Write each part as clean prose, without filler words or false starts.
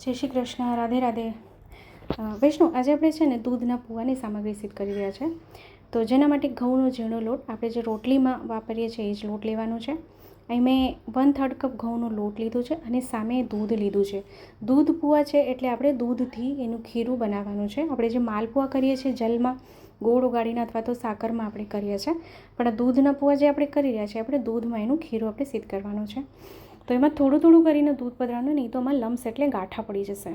જય શ્રી કૃષ્ણ, રાધે રાધે. વૈષ્ણુ, આજે આપણે છે ને દૂધના પૂવાની સામગ્રી સિદ્ધ કરી રહ્યા છે. તો જેના માટે ઘઉંનો ઝીણો લોટ, આપણે જે રોટલીમાં વાપરીએ છીએ એ જ લોટ લેવાનો છે. અહીં મેં 1/3 કપ ઘઉંનો લોટ લીધો છે અને સામે દૂધ લીધું છે. દૂધ પૂવા છે એટલે આપણે દૂધથી એનું ખીરું બનાવવાનું છે. આપણે જે માલપુઆ કરીએ છીએ જલમાં ગોળ ઓગાળીને અથવા તો સાકરમાં આપણે કરીએ છીએ, પણ દૂધના પૂવા જે આપણે કરી રહ્યા છીએ આપણે દૂધમાં એનું ખીરું આપણે સિદ્ધ કરવાનું છે. તો એમાં થોડું થોડું કરીને દૂધ પધરાવાનું, નહીં તો એમાં લમ્સ એટલે ગાંઠા પડી જશે.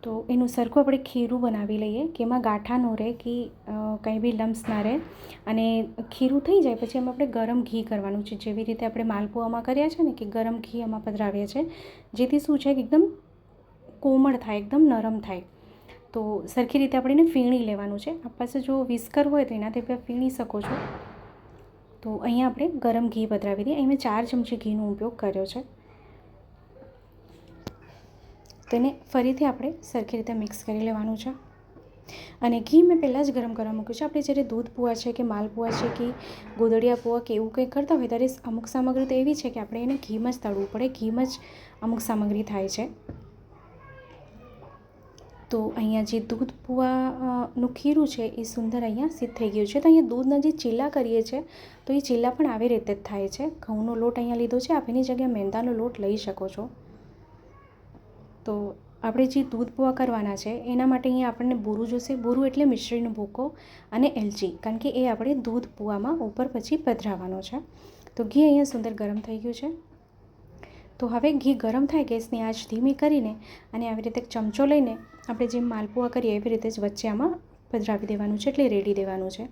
તો એનું સરખું આપણે ખીરું બનાવી લઈએ કે એમાં ગાંઠા ન રહે, કે કંઈ બી લમ્સ ના રહે. અને ખીરું થઈ જાય પછી એમાં આપણે ગરમ ઘી કરવાનું છે, જેવી રીતે આપણે માલપુઆમાં કર્યા છે ને કે ગરમ ઘી એમાં પધરાવીએ છીએ, જેથી શું છે કે એકદમ કોમળ થાય, એકદમ નરમ થાય. તો સરખી રીતે આપણે એને ફીણી લેવાનું છે. આપ પાસે જો વિસ્કર હોય તો એનાથી આપણે ફીણી શકો છો. તો અહીંયા આપણે ગરમ ઘી પધરાવી દઈએ. અહીં મેં 4 ચમચી ઘીનો ઉપયોગ કર્યો છે. તેને ફરીથી આપણે સરખી રીતે મિક્સ કરી લેવાનું છે. અને ઘી મેં પહેલાં જ ગરમ કરવા મૂક્યું છે. આપણે જ્યારે દૂધ પૂવા છે કે માલપુઆ છે કે ગોદડિયા પૂવા કે એવું કંઈ કરતા હોય ત્યારે અમુક સામગ્રી તો એવી છે કે આપણે એને ઘીમાં જ તળવું પડે, ઘીમાં જ અમુક સામગ્રી થાય છે. તો અહીંયા જે દૂધ પૂવાનું ખીરું છે એ સુંદર અહીંયા સિદ્ધ થઈ ગયું છે. તો અહીંયા દૂધના જે ચીલા કરીએ છીએ તો એ ચીલા પણ આવી રીતે જ થાય છે. ઘઉંનો લોટ અહીંયા લીધો છે, આપ એની જગ્યાએ મેંદાનો લોટ લઈ શકો છો. તો આપણે જે દૂધ પૂવા કરવાના છે એના માટે અહીંયા આપણને બોરું જોશે. બોરું એટલે મિશ્રીનો ભૂકો અને એલચી, કારણ કે એ આપણે દૂધ પૂવામાં ઉપર પછી પધરાવવાનો છે. તો ઘી અહીંયા સુંદર ગરમ થઈ ગયું છે. તો હવે ઘી ગરમ થાય, ગેસની આંચ ધીમી કરીને અને આવી રીતે ચમચો લઈને આપણે જેમ માલપુઆ કરીએ એવી રીતે જ વચ્ચે આમાં પધરાવી દેવાનું છે, એટલે રેડી દેવાનું છે.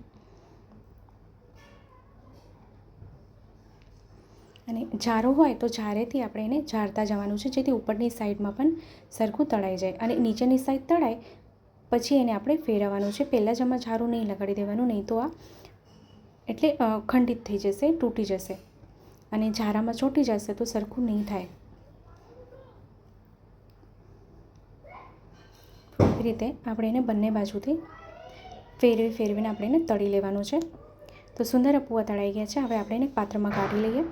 અને જારો હોય તો જારેથી આપણે એને જારતા જવાનું છે, જેથી ઉપરની સાઈડમાં પણ સરખું તળાઈ જાય. અને નીચેની સાઈડ તળાય પછી એને આપણે ફેરવવાનું છે. પહેલાં જ આમાં જારું નહીં લગાડી દેવાનું, નહીં તો આ એટલે ખંડિત થઈ જશે, તૂટી જશે અને જારામાં ચોંટી જશે તો સરખું નહીં થાય. એ રીતે આપણે એને બંને બાજુથી ફેરવીને આપણે એને તળી લેવાનું છે. તો સુંદર પૂવા તળાઈ ગયા છે. હવે આપણે એને પાત્રમાં કાઢી લઈએ.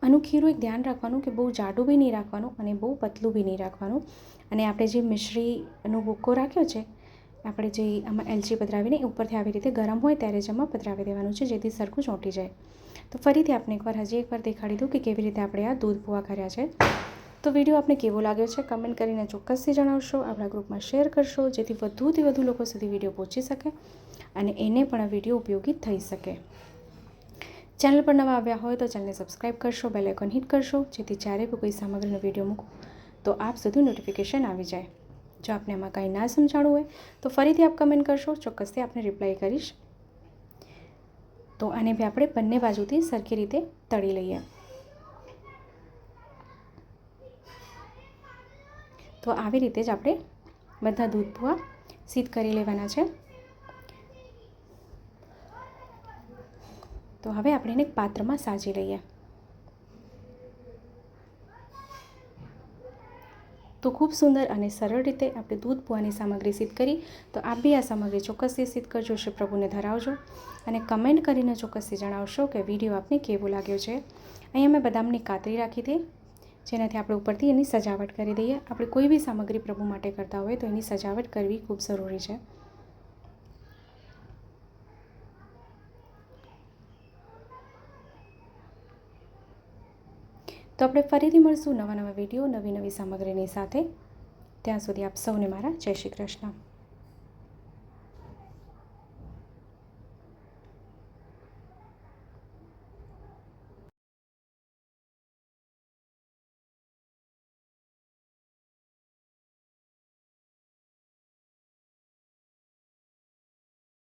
આનું ખીરું એક ધ્યાન રાખવાનું કે બહુ જાડું બી નહીં રાખવાનું અને બહુ પતલું બી નહીં રાખવાનું. અને આપણે જે મિશ્રીનો ભૂકો રાખ્યો છે, આપણે જે આમાં એલચી પધરાવીને ઉપરથી આવી રીતે ગરમ હોય ત્યારે જ આમાં પધરાવી દેવાનું છે, જેથી સરખું ચોંટી જાય. તો ફરીથી આપણે હજી એકવાર દેખાડી દઉં કે કેવી રીતે આપણે આ દૂધ પૂવા કર્યા છે. તો વિડીયો આપને કેવો લાગ્યો છે કમેન્ટ કરીને ચોક્કસથી જણાવશો. આપણા ગ્રુપમાં શેર કરશો, જેથી વધુથી વધુ લોકો સુધી વિડીયો પહોંચી શકે અને એને પણ આ વિડીયો ઉપયોગી થઈ શકે. ચેનલ પર નવા આવ્યા હોય તો ચેનલને સબસ્ક્રાઈબ કરશો, બેલ આઇકોન હિટ કરશો, જેથી જ્યારે પણ કોઈ સામગ્રીનો વિડીયો મૂકું તો આપ સુધી નોટિફિકેશન આવી જાય. જો આપને આમાં કંઈ ના સમજાણું હોય તો ફરીથી આપ કમેન્ટ કરશો, ચોક્કસથી આપને રિપ્લાય કરીશ. તો આને બી આપણે બંને બાજુથી સરખી રીતે તળી લઈએ. તો આવી રીતે જ આપણે બધા દૂધ પૂવા સિદ્ધ કરી લેવાના છે. તો હવે આપણે એને એક પાત્રમાં સાજી લઈએ. તો ખૂબ સુંદર અને સરળ રીતે આપણે દૂધ પૂવાની સામગ્રી સિદ્ધ કરી. તો આપ બી આ સામગ્રી ચોક્કસથી સિદ્ધ કરજો, શ્રી પ્રભુને ધરાવજો અને કમેન્ટ કરીને ચોક્કસથી જણાવશો કે વિડીયો આપને કેવો લાગ્યો છે. અહીંયા મેં બદામની કાતરી રાખી હતી, જેનાથી આપણે ઉપરથી એની સજાવટ કરી દઈએ. આપણે કોઈ બી સામગ્રી પ્રભુ માટે કરતા હોય તો એની સજાવટ કરવી ખૂબ જરૂરી છે. તો આપણે ફરીથી મળશું નવા વિડીયો, નવી સામગ્રીની સાથે. ત્યાં સુધી આપ સૌને મારા જય શ્રી કૃષ્ણ.